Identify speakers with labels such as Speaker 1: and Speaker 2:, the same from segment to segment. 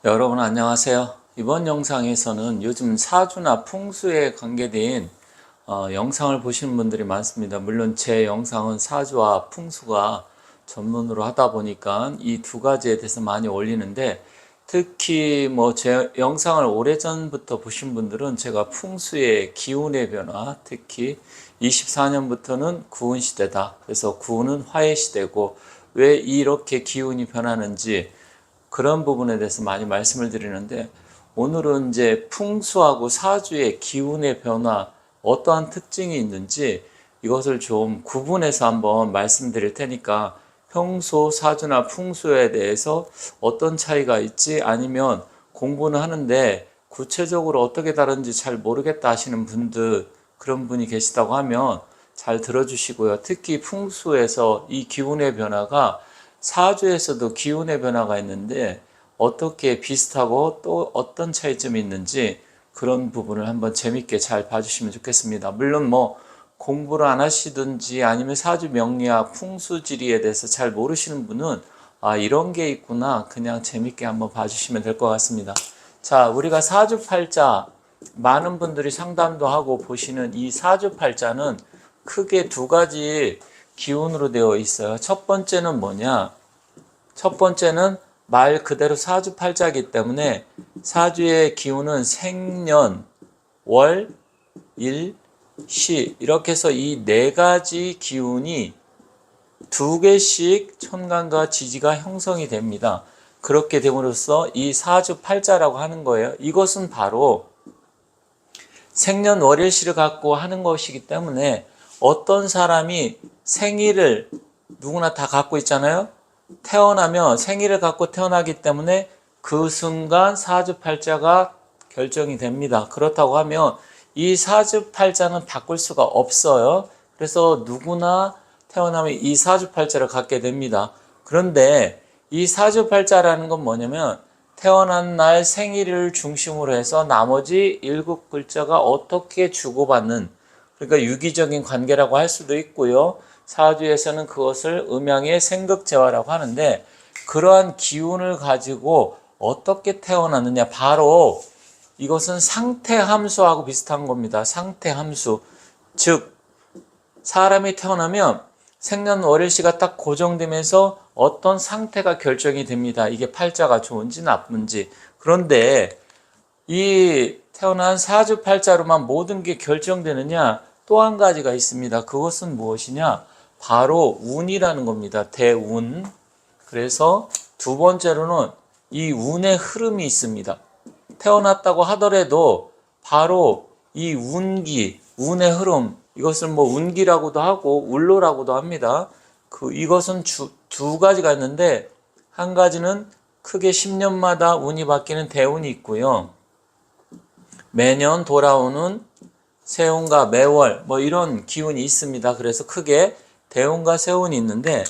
Speaker 1: 여러분 안녕하세요. 이번 영상에서는 요즘 사주나 풍수에 관계된 영상을 보시는 분들이 많습니다. 물론 제 영상은 사주와 풍수가 전문으로 하다 보니까 이 두 가지에 대해서 많이 올리는데, 특히 뭐 제 영상을 오래전부터 보신 분들은 제가 풍수의 기운의 변화, 특히 24년부터는 구운 시대다, 그래서 구운은 화의 시대고 왜 이렇게 기운이 변하는지 그런 부분에 대해서 많이 말씀을 드리는데, 오늘은 이제 풍수하고 사주의 기운의 변화, 어떠한 특징이 있는지 이것을 좀 구분해서 한번 말씀드릴 테니까, 평소 사주나 풍수에 대해서 어떤 차이가 있지, 아니면 공부는 하는데 구체적으로 어떻게 다른지 잘 모르겠다 하시는 분들, 그런 분이 계시다고 하면 잘 들어주시고요. 특히 풍수에서 이 기운의 변화가 사주에서도 기운의 변화가 있는데 어떻게 비슷하고 또 어떤 차이점이 있는지, 그런 부분을 한번 재밌게 잘 봐주시면 좋겠습니다. 물론 뭐 공부를 안 하시든지 아니면 사주 명리학, 풍수지리에 대해서 잘 모르시는 분은 이런 게 있구나, 그냥 재밌게 한번 봐주시면 될 것 같습니다. 자, 우리가 사주팔자, 많은 분들이 상담도 하고 보시는 이 사주팔자는 크게 두 가지 기운으로 되어 있어요. 첫 번째는 뭐냐? 첫 번째는 말 그대로 사주팔자이기 때문에 사주의 기운은 생년, 월, 일, 시, 이렇게 해서 이 네 가지 기운이 두 개씩 천간과 지지가 형성이 됩니다. 그렇게 됨으로써 이 사주팔자라고 하는 거예요. 이것은 바로 생년월일시를 갖고 하는 것이기 때문에, 어떤 사람이 생일을 누구나 다 갖고 있잖아요. 태어나면 생일을 갖고 태어나기 때문에 그 순간 사주팔자가 결정이 됩니다. 그렇다고 하면 이 사주팔자는 바꿀 수가 없어요. 그래서 누구나 태어나면 이 사주팔자를 갖게 됩니다. 그런데 이 사주팔자라는 건 뭐냐면, 태어난 날 생일을 중심으로 해서 나머지 7글자가 어떻게 주고받는, 그러니까 유기적인 관계라고 할 수도 있고요. 사주에서는 그것을 음양의 생극재화라고 하는데, 그러한 기운을 가지고 어떻게 태어났느냐, 바로 이것은 상태함수하고 비슷한 겁니다. 상태함수. 즉, 사람이 태어나면 생년월일시가 딱 고정되면서 어떤 상태가 결정이 됩니다. 이게 팔자가 좋은지 나쁜지. 그런데 이 태어난 사주팔자로만 모든 게 결정되느냐? 또 한 가지가 있습니다. 그것은 무엇이냐? 바로 운이라는 겁니다. 대운. 그래서 두 번째로는 이 운의 흐름이 있습니다. 태어났다고 하더라도 바로 이 운기, 운의 흐름, 이것을 뭐 운기라고도 하고 울로라고도 합니다. 이것은 두 가지가 있는데, 한 가지는 크게 10년마다 운이 바뀌는 대운이 있고요. 매년 돌아오는 세운과 매월 뭐 이런 기운이 있습니다. 그래서 크게 대운과 세운이 있는데,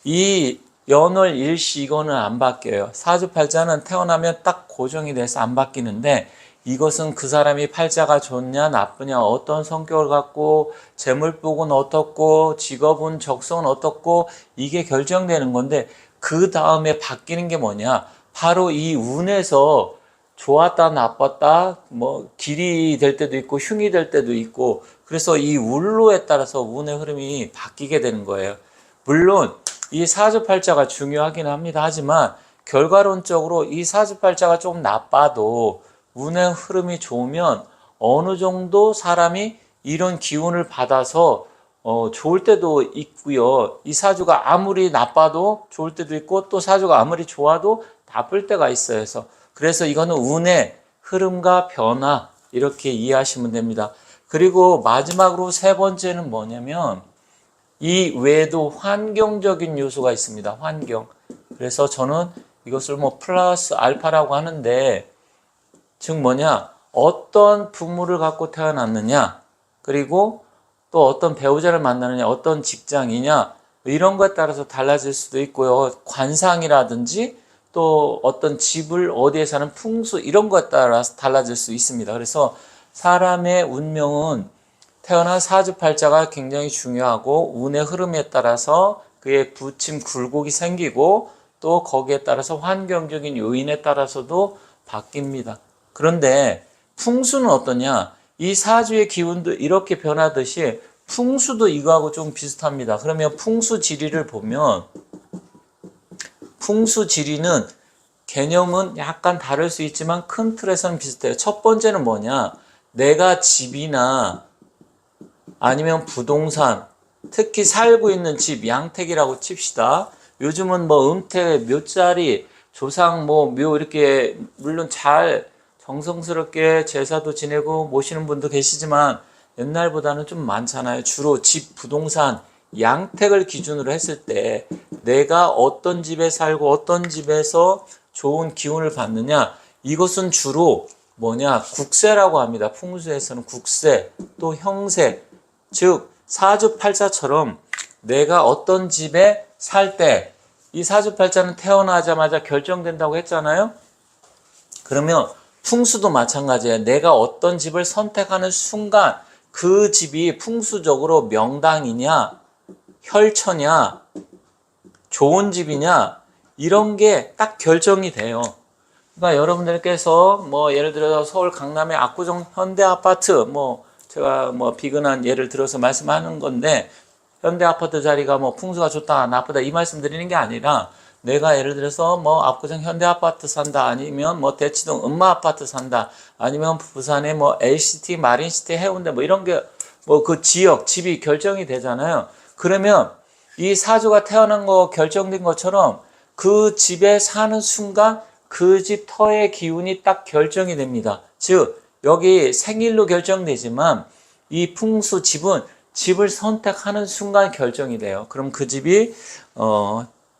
Speaker 1: 이 연월 일시 이거는 안 바뀌어요. 사주팔자는 태어나면 딱 고정이 돼서 안 바뀌는데, 이것은 그 사람이 팔자가 좋냐 나쁘냐, 어떤 성격을 갖고, 재물복은 어떻고, 직업은 적성은 어떻고, 이게 결정되는 건데, 그 다음에 바뀌는 게 뭐냐? 바로 이 운에서 좋았다 나빴다, 뭐 길이 될 때도 있고 흉이 될 때도 있고, 그래서 이 운로에 따라서 운의 흐름이 바뀌게 되는 거예요. 물론 이 사주팔자가 중요하긴 합니다. 하지만 결과론적으로 이 사주팔자가 좀 나빠도 운의 흐름이 좋으면 어느 정도 사람이 이런 기운을 받아서 좋을 때도 있고요. 이 사주가 아무리 나빠도 좋을 때도 있고, 또 사주가 아무리 좋아도 나쁠 때가 있어요. 그래서 이거는 운의 흐름과 변화, 이렇게 이해하시면 됩니다. 그리고 마지막으로 세 번째는 뭐냐면, 이 외에도 환경적인 요소가 있습니다. 환경. 그래서 저는 이것을 뭐 플러스 알파라고 하는데, 즉 뭐냐, 어떤 부모를 갖고 태어났느냐, 그리고 또 어떤 배우자를 만나느냐, 어떤 직장이냐, 이런 것에 따라서 달라질 수도 있고요. 관상이라든지 또 어떤 집을 어디에 사는 풍수, 이런 것에 따라서 달라질 수 있습니다. 그래서 사람의 운명은 태어난 사주팔자가 굉장히 중요하고, 운의 흐름에 따라서 그의 부침 굴곡이 생기고, 또 거기에 따라서 환경적인 요인에 따라서도 바뀝니다. 그런데 풍수는 어떠냐? 이 사주의 기운도 이렇게 변하듯이 풍수도 이거하고 좀 비슷합니다. 그러면 풍수 지리를 보면 풍수 지리는 개념은 약간 다를 수 있지만 큰 틀에서는 비슷해요. 첫 번째는 뭐냐? 내가 집이나 아니면 부동산, 특히 살고 있는 집, 양택이라고 칩시다. 요즘은 뭐 은퇴, 묘자리, 조상, 묘 이렇게 물론 잘 정성스럽게 제사도 지내고 모시는 분도 계시지만 옛날보다는 좀 많잖아요. 주로 집, 부동산, 양택을 기준으로 했을 때 내가 어떤 집에 살고 어떤 집에서 좋은 기운을 받느냐, 이것은 주로 뭐냐, 국세라고 합니다. 풍수에서는 국세, 또 형세, 즉 사주팔자처럼 내가 어떤 집에 살 때, 이 사주팔자는 태어나자마자 결정된다고 했잖아요. 그러면 풍수도 마찬가지예요. 내가 어떤 집을 선택하는 순간 그 집이 풍수적으로 명당이냐, 혈처냐, 좋은 집이냐, 이런 게 딱 결정이 돼요. 그러니까 여러분들께서 예를 들어서 서울 강남의 압구정 현대 아파트, 제가 비근한 예를 들어서 말씀하는 건데, 현대 아파트 자리가 풍수가 좋다 나쁘다 이 말씀 드리는 게 아니라, 내가 예를 들어서 압구정 현대 아파트 산다, 아니면 대치동 음마 아파트 산다, 아니면 부산의 LCT 마린시티 해운대 이런 게 그 지역 집이 결정이 되잖아요. 그러면 이 사주가 태어난 거 결정된 것처럼 그 집에 사는 순간 그 집 터의 기운이 딱 결정이 됩니다. 즉 여기 생일로 결정되지만 이 풍수 집은 집을 선택하는 순간 결정이 돼요. 그럼 그 집이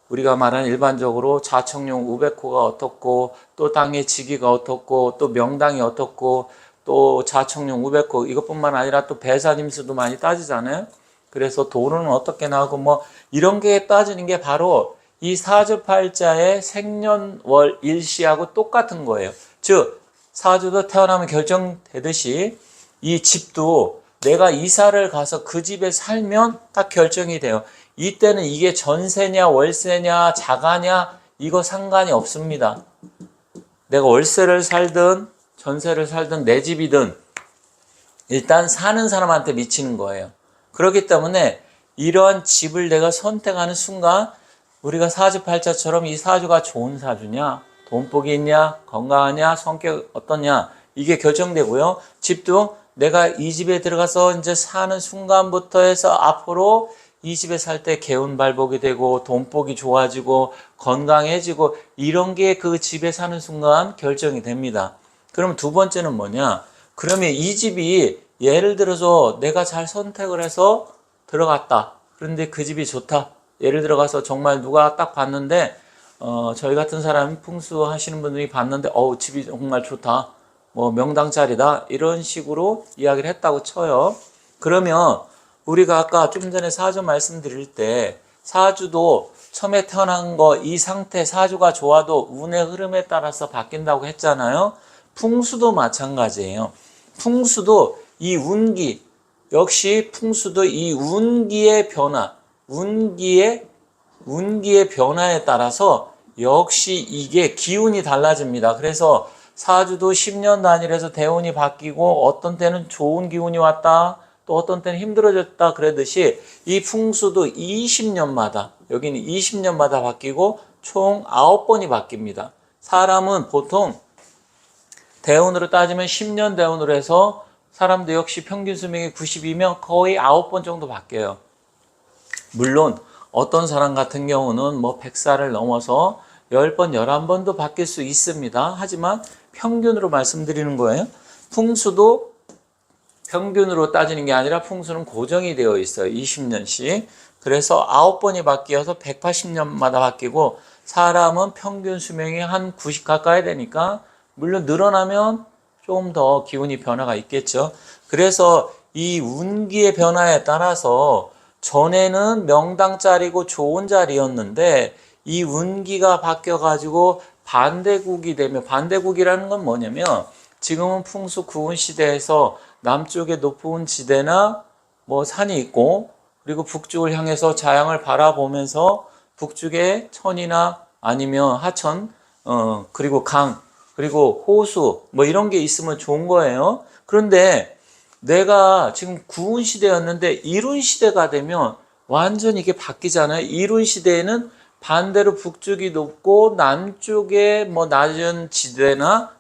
Speaker 1: 우리가 말하는 일반적으로 자청용 우백호가 어떻고, 또 땅의 지기가 어떻고, 또 명당이 어떻고, 또 자청용 우백호 이것뿐만 아니라 또 배산임수도 많이 따지잖아요. 그래서 도로는 어떻게 나오고 이런 게 따지는 게 바로 이 사주팔자의 생년월 일시하고 똑같은 거예요. 즉 사주도 태어나면 결정되듯이 이 집도 내가 이사를 가서 그 집에 살면 딱 결정이 돼요. 이때는 이게 전세냐 월세냐 자가냐 이거 상관이 없습니다. 내가 월세를 살든 전세를 살든 내 집이든 일단 사는 사람한테 미치는 거예요. 그렇기 때문에 이러한 집을 내가 선택하는 순간 우리가 사주팔자처럼 이 사주가 좋은 사주냐, 돈복이 있냐, 건강하냐, 성격 어떠냐 이게 결정되고요. 집도 내가 이 집에 들어가서 이제 사는 순간부터 해서 앞으로 이 집에 살 때 개운발복이 되고 돈복이 좋아지고 건강해지고 이런 게 그 집에 사는 순간 결정이 됩니다. 그럼 두 번째는 뭐냐? 그러면 이 집이 예를 들어서 내가 잘 선택을 해서 들어갔다. 그런데 그 집이 좋다. 예를 들어가서 정말 누가 딱 봤는데 저희 같은 사람이 풍수 하시는 분들이 봤는데 집이 정말 좋다. 명당 자리다. 이런 식으로 이야기를 했다고 쳐요. 그러면 우리가 아까 좀 전에 사주 말씀드릴 때 사주도 처음에 태어난 거 이 상태 사주가 좋아도 운의 흐름에 따라서 바뀐다고 했잖아요. 풍수도 마찬가지예요. 풍수도 이 운기, 역시 풍수도 이 운기의 변화, 운기의 변화에 따라서 역시 이게 기운이 달라집니다. 그래서 사주도 10년 단위로해서 대운이 바뀌고 어떤 때는 좋은 기운이 왔다, 또 어떤 때는 힘들어졌다 그러듯이 이 풍수도 20년마다, 여기는 20년마다 바뀌고 총 9번이 바뀝니다. 사람은 보통 대운으로 따지면 10년 대운으로 해서 사람도 역시 평균 수명이 90이면 거의 9번 정도 바뀌어요. 물론 어떤 사람 같은 경우는 100살을 넘어서 10번, 11번도 바뀔 수 있습니다. 하지만 평균으로 말씀드리는 거예요. 풍수도 평균으로 따지는 게 아니라 풍수는 고정이 되어 있어요. 20년씩. 그래서 9번이 바뀌어서 180년마다 바뀌고 사람은 평균 수명이 한 90 가까이 되니까 물론 늘어나면 좀 더 기운이 변화가 있겠죠. 그래서 이 운기의 변화에 따라서 전에는 명당 자리고 좋은 자리였는데 이 운기가 바뀌어가지고 반대국이 되면, 반대국이라는 건 뭐냐면 지금은 풍수 구운 시대에서 남쪽에 높은 지대나 산이 있고 그리고 북쪽을 향해서 자양을 바라보면서 북쪽에 천이나 아니면 하천, 그리고 강, 그리고 호수, 뭐 이런 게 있으면 좋은 거예요. 그런데 내가 지금 구운 시대였는데 이룬 시대가 되면 완전히 이게 바뀌잖아요. 이룬 시대에는 반대로 북쪽이 높고 남쪽에 뭐 낮은 지대나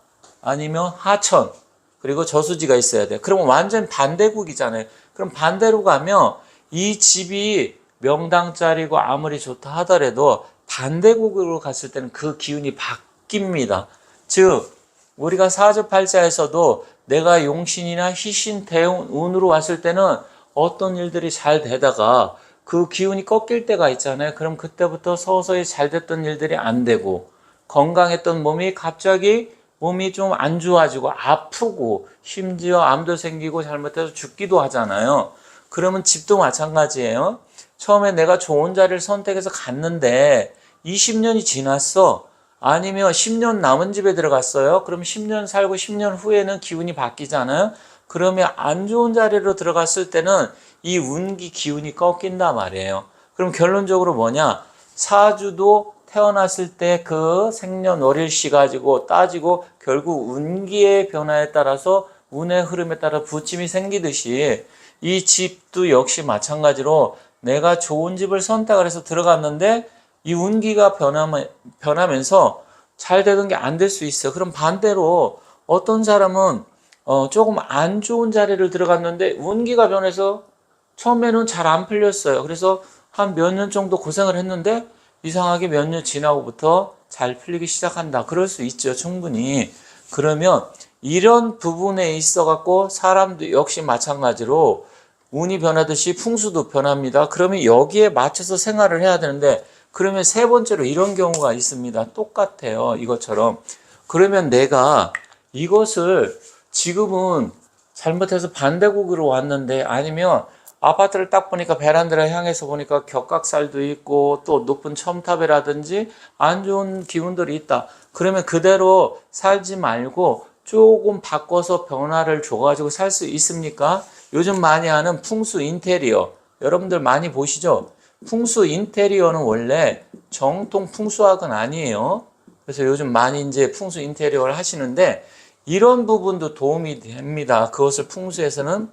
Speaker 1: 아니면 하천, 그리고 저수지가 있어야 돼요. 그러면 완전 반대국이잖아요. 그럼 반대로 가면 이 집이 명당짜리고 아무리 좋다 하더라도 반대국으로 갔을 때는 그 기운이 바뀝니다. 즉 우리가 사주팔자에서도 내가 용신이나 희신, 대운, 운으로 왔을 때는 어떤 일들이 잘 되다가 그 기운이 꺾일 때가 있잖아요. 그럼 그때부터 서서히 잘 됐던 일들이 안 되고 건강했던 몸이 갑자기 몸이 좀 안 좋아지고 아프고 심지어 암도 생기고 잘못해서 죽기도 하잖아요. 그러면 집도 마찬가지예요. 처음에 내가 좋은 자리를 선택해서 갔는데 20년이 지났어. 아니면 10년 남은 집에 들어갔어요. 그럼 10년 살고 10년 후에는 기운이 바뀌잖아요. 그러면 안 좋은 자리로 들어갔을 때는 이 운기 기운이 꺾인단 말이에요. 그럼 결론적으로 뭐냐? 사주도 태어났을 때 그 생년월일시 가지고 따지고 결국 운기의 변화에 따라서 운의 흐름에 따라 부침이 생기듯이 이 집도 역시 마찬가지로 내가 좋은 집을 선택을 해서 들어갔는데 이 운기가 변하면서 잘 되던 게 안 될 수 있어. 그럼 반대로 어떤 사람은 조금 안 좋은 자리를 들어갔는데 운기가 변해서 처음에는 잘 안 풀렸어요. 그래서 한 몇 년 정도 고생을 했는데 이상하게 몇 년 지나고부터 잘 풀리기 시작한다. 그럴 수 있죠. 충분히. 그러면 이런 부분에 있어 갖고 사람도 역시 마찬가지로 운이 변하듯이 풍수도 변합니다. 그러면 여기에 맞춰서 생활을 해야 되는데 그러면 세 번째로 이런 경우가 있습니다. 똑같아요. 이것처럼. 그러면 내가 이것을 지금은 잘못해서 반대국으로 왔는데 아니면 아파트를 딱 보니까 베란다를 향해서 보니까 격각살도 있고 또 높은 첨탑이라든지 안 좋은 기운들이 있다. 그러면 그대로 살지 말고 조금 바꿔서 변화를 줘가지고 살 수 있습니까? 요즘 많이 하는 풍수 인테리어. 여러분들 많이 보시죠? 풍수 인테리어는 원래 정통 풍수학은 아니에요. 그래서 요즘 많이 이제 풍수 인테리어를 하시는데 이런 부분도 도움이 됩니다. 그것을 풍수에서는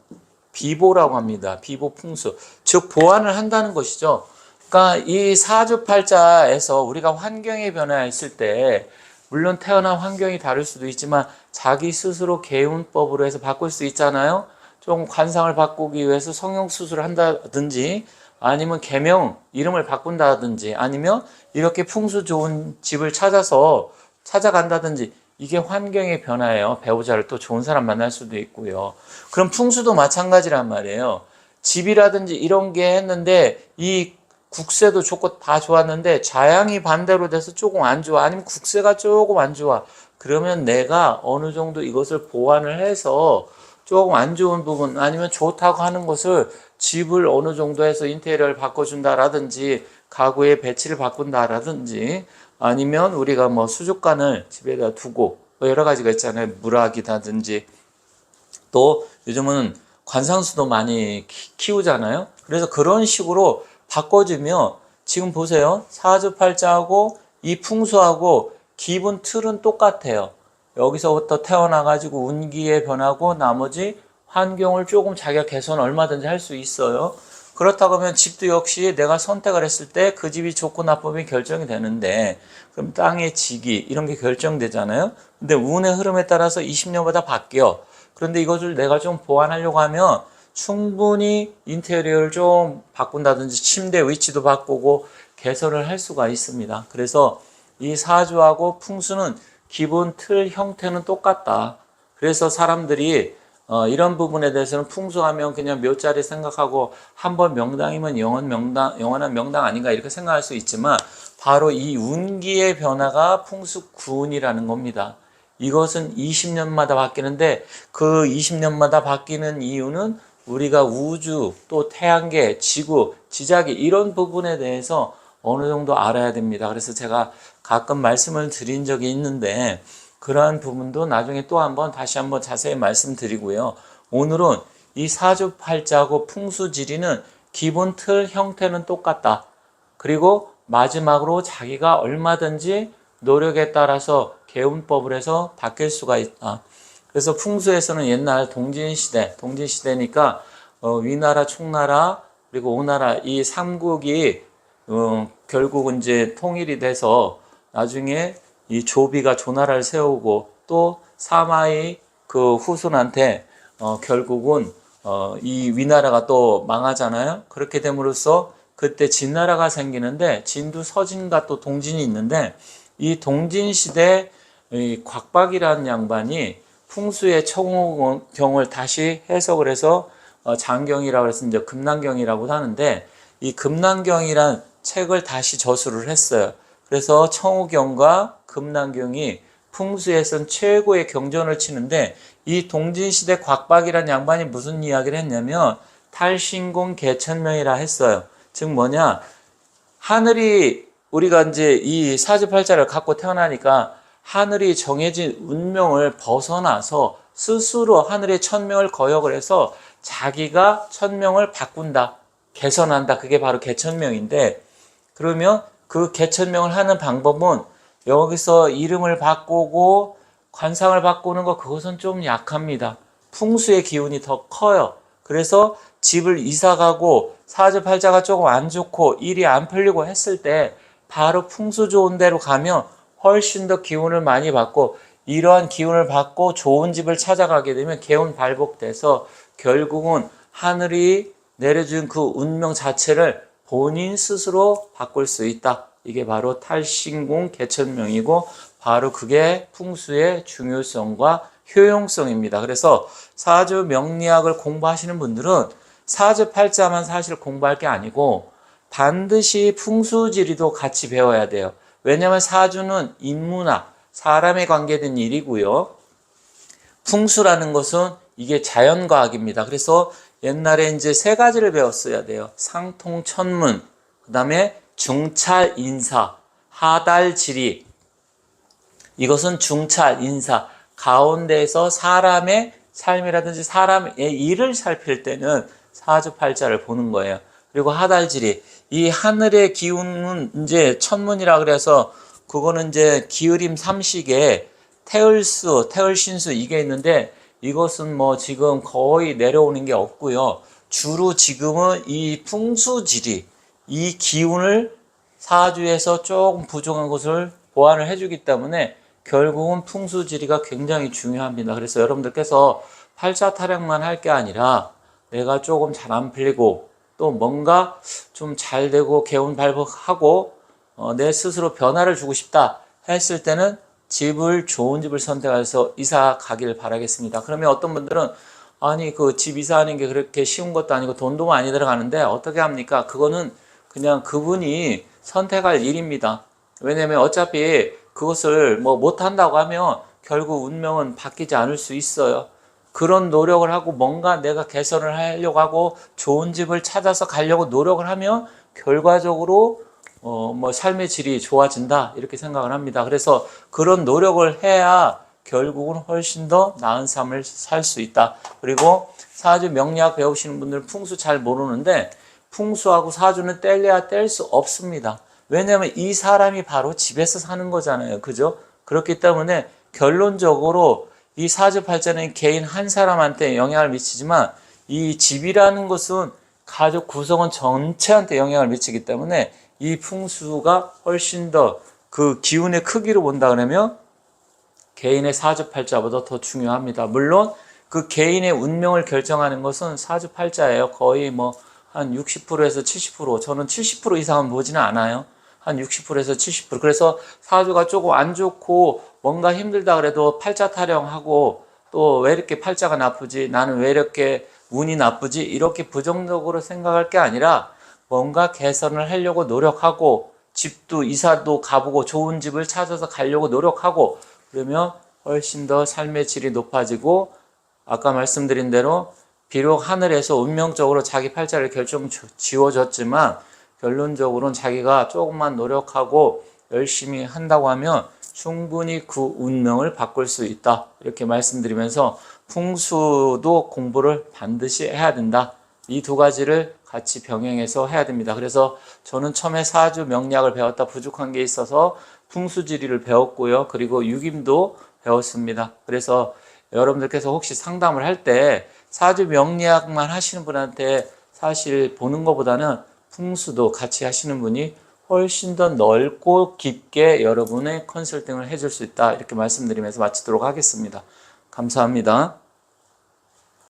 Speaker 1: 비보라고 합니다. 비보 풍수. 즉 보완을 한다는 것이죠. 그러니까 이 사주팔자에서 우리가 환경의 변화가 있을 때 물론 태어난 환경이 다를 수도 있지만 자기 스스로 개운법으로 해서 바꿀 수 있잖아요. 좀 관상을 바꾸기 위해서 성형수술을 한다든지 아니면 계명 이름을 바꾼다든지 아니면 이렇게 풍수 좋은 집을 찾아간다든지 이게 환경의 변화예요. 배우자를 또 좋은 사람 만날 수도 있고요. 그럼 풍수도 마찬가지란 말이에요. 집이라든지 이런 게 했는데 이 국세도 좋고 다 좋았는데 자양이 반대로 돼서 조금 안 좋아. 아니면 국세가 조금 안 좋아. 그러면 내가 어느 정도 이것을 보완을 해서 조금 안 좋은 부분 아니면 좋다고 하는 것을 집을 어느 정도 해서 인테리어를 바꿔준다라든지 가구의 배치를 바꾼다라든지 아니면 우리가 뭐 수족관을 집에다 두고 뭐 여러 가지가 있잖아요. 물학이라든지 또 요즘은 관상수도 많이 키우잖아요. 그래서 그런 식으로 바꿔주면 지금 보세요. 사주팔자하고 이 풍수하고 기본 틀은 똑같아요. 여기서부터 태어나가지고 운기에 변하고 나머지 환경을 조금 자기가 개선 얼마든지 할 수 있어요. 그렇다고 하면 집도 역시 내가 선택을 했을 때 그 집이 좋고 나쁨이 결정이 되는데 그럼 땅의 지기 이런 게 결정되잖아요. 근데 운의 흐름에 따라서 20년마다 바뀌어. 그런데 이것을 내가 좀 보완하려고 하면 충분히 인테리어를 좀 바꾼다든지 침대 위치도 바꾸고 개선을 할 수가 있습니다. 그래서 이 사주하고 풍수는 기본 틀 형태는 똑같다. 그래서 사람들이 이런 부분에 대해서는 풍수하면 그냥 몇 자리 생각하고 한 번 명당이면 영원한 명당 아닌가 이렇게 생각할 수 있지만 바로 이 운기의 변화가 풍수구운이라는 겁니다. 이것은 20년마다 바뀌는데 그 20년마다 바뀌는 이유는 우리가 우주 또 태양계, 지구, 지자기 이런 부분에 대해서 어느 정도 알아야 됩니다. 그래서 제가 가끔 말씀을 드린 적이 있는데 그러한 부분도 나중에 또 한번 다시 한번 자세히 말씀드리고요. 오늘은 이 사주팔자하고 풍수지리는 기본 틀 형태는 똑같다. 그리고 마지막으로 자기가 얼마든지 노력에 따라서 개운법을 해서 바뀔 수가 있다. 그래서 풍수에서는 옛날 동진시대니까 위나라, 총나라, 그리고 오나라 이 삼국이 결국은 이제 통일이 돼서 나중에 이 조비가 조나라를 세우고 또 사마의 그 후손한테 결국은 이 위나라가 또 망하잖아요. 그렇게 됨으로써 그때 진나라가 생기는데 진두 서진과 또 동진이 있는데 이 동진시대 이 곽박이라는 양반이 풍수의 청호경을 다시 해석을 해서 장경이라고 해서 이제 금난경이라고 하는데 이 금난경이란 책을 다시 저술을 했어요. 그래서 청호경과 금난경이 풍수에선 최고의 경전을 치는데 이 동진시대 곽박이라는 양반이 무슨 이야기를 했냐면 탈신공 개천명이라 했어요. 즉 뭐냐, 하늘이 우리가 이제 이 사주팔자를 갖고 태어나니까 하늘이 정해진 운명을 벗어나서 스스로 하늘의 천명을 거역을 해서 자기가 천명을 바꾼다, 개선한다. 그게 바로 개천명인데, 그러면 그 개천명을 하는 방법은 여기서 이름을 바꾸고 관상을 바꾸는 거, 그것은 좀 약합니다. 풍수의 기운이 더 커요. 그래서 집을 이사가고 사주팔자가 조금 안 좋고 일이 안 풀리고 했을 때 바로 풍수 좋은 데로 가면 훨씬 더 기운을 많이 받고, 이러한 기운을 받고 좋은 집을 찾아가게 되면 개운 발복돼서 결국은 하늘이 내려준 그 운명 자체를 본인 스스로 바꿀 수 있다. 이게 바로 탈신공 개천명이고 바로 그게 풍수의 중요성과 효용성입니다. 그래서 사주 명리학을 공부하시는 분들은 사주팔자만 사실 공부할 게 아니고 반드시 풍수지리도 같이 배워야 돼요. 왜냐하면 사주는 인문학, 사람에 관계된 일이고요. 풍수라는 것은 이게 자연과학입니다. 그래서 옛날에 이제 세 가지를 배웠어야 돼요. 상통천문, 그 다음에 중찰인사, 하달지리. 이것은 중찰인사, 가운데에서 사람의 삶이라든지 사람의 일을 살필 때는 사주팔자를 보는 거예요. 그리고 하달지리, 이 하늘의 기운은 이제 천문이라 그래서 그거는 이제 기울임 삼식에 태을수, 태을신수 이게 있는데 이것은 뭐 지금 거의 내려오는 게 없고요. 주로 지금은 이 풍수지리, 이 기운을 사주에서 조금 부족한 것을 보완을 해주기 때문에 결국은 풍수지리가 굉장히 중요합니다. 그래서 여러분들께서 팔자 타령만 할 게 아니라 내가 조금 잘 안 풀리고 또 뭔가 좀 잘 되고 개운 발복하고 내 스스로 변화를 주고 싶다 했을 때는 좋은 집을 선택해서 이사 가길 바라겠습니다. 그러면 어떤 분들은 아니 그 집 이사하는 게 그렇게 쉬운 것도 아니고 돈도 많이 들어가는데 어떻게 합니까? 그거는 그냥 그분이 선택할 일입니다. 왜냐면 어차피 그것을 뭐 못한다고 하면 결국 운명은 바뀌지 않을 수 있어요. 그런 노력을 하고 뭔가 내가 개선을 하려고 하고 좋은 집을 찾아서 가려고 노력을 하면 결과적으로 뭐 삶의 질이 좋아진다 이렇게 생각을 합니다. 그래서 그런 노력을 해야 결국은 훨씬 더 나은 삶을 살 수 있다. 그리고 사주 명리학 배우시는 분들은 풍수 잘 모르는데 풍수하고 사주는 뗄래야 뗄 수 없습니다. 왜냐하면 이 사람이 바로 집에서 사는 거잖아요. 그죠? 그렇기 때문에 결론적으로 이 사주팔자는 개인 한 사람한테 영향을 미치지만 이 집이라는 것은 가족 구성원 전체한테 영향을 미치기 때문에 이 풍수가 훨씬 더 그 기운의 크기로 본다 그러면 개인의 사주팔자보다 더 중요합니다. 물론 그 개인의 운명을 결정하는 것은 사주팔자예요. 거의 뭐 한 60%에서 70%, 저는 70% 이상은 보지는 않아요. 한 60%에서 70%. 그래서 사주가 조금 안 좋고 뭔가 힘들다 그래도 팔자 타령하고 또 왜 이렇게 팔자가 나쁘지? 나는 왜 이렇게 운이 나쁘지? 이렇게 부정적으로 생각할 게 아니라 뭔가 개선을 하려고 노력하고 집도 이사도 가보고 좋은 집을 찾아서 가려고 노력하고 그러면 훨씬 더 삶의 질이 높아지고 아까 말씀드린 대로 비록 하늘에서 운명적으로 자기 팔자를 결정 지워줬지만 결론적으로는 자기가 조금만 노력하고 열심히 한다고 하면 충분히 그 운명을 바꿀 수 있다. 이렇게 말씀드리면서 풍수도 공부를 반드시 해야 된다. 이 두 가지를 같이 병행해서 해야 됩니다. 그래서 저는 처음에 사주 명리학을 배웠다 부족한 게 있어서 풍수지리를 배웠고요. 그리고 유김도 배웠습니다. 그래서 여러분들께서 혹시 상담을 할 때 사주 명리학만 하시는 분한테 사실 보는 것보다는 풍수도 같이 하시는 분이 훨씬 더 넓고 깊게 여러분의 컨설팅을 해줄 수 있다. 이렇게 말씀드리면서 마치도록 하겠습니다. 감사합니다.